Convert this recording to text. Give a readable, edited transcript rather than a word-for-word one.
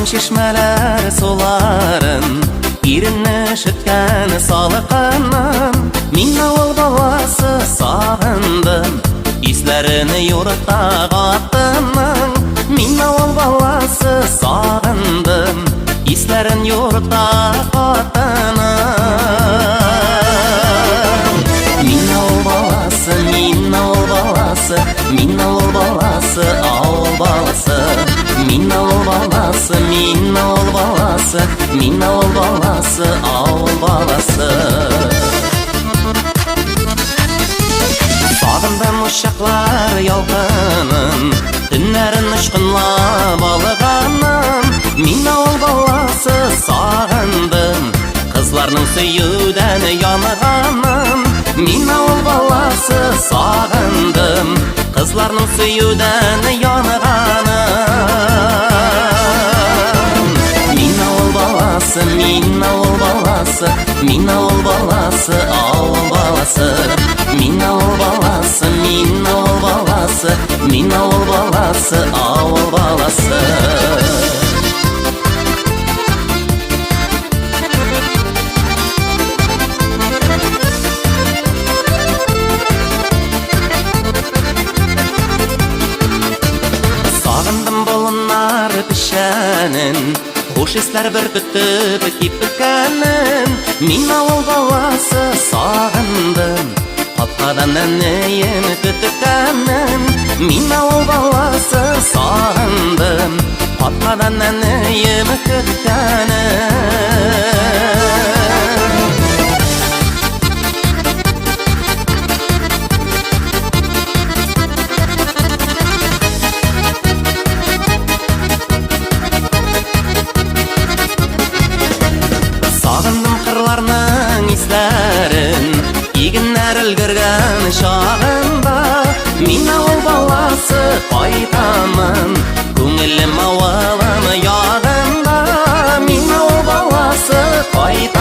Жаным чешмәләр суларын, иренне шөткән салыкыннан, мин авыл баласы сагындым, исләрен юртта катының. Мин авыл баласы сагындым, исләрен юртта катының. Мин авыл баласы, мин авыл баласы, мин авыл баласы, авыл баласы. Мин авыл баласы, мин авыл баласы, мин авыл баласы, авыл баласы. Сагындым ушаклар ялкынын, төннәрен очкынлап алганын. Мин авыл баласы сагындым, кызларның сөюдән янганын. Мин авыл баласы сагындым, кызларның сөюдән янганын. Мин авыл баласы, мин авыл баласы, мин авыл баласы, авыл баласы. Мин авыл баласы, мин авыл баласы, мин авыл баласы, авыл баласы. Сагындым болыннар пешәнен, хуш исләр бөркетеп кипкәнен. Мин авыл баласы сагындым, капкадан әнием көткәнен. Мин авыл баласы сагындым, капкадан әнием көткәнен. Сагындым кырларның исләрен, игеннәр өлгергән чагында. Мин авыл баласы кайтамын, күңелем авылым ягында. Мин авыл баласы кайтамын.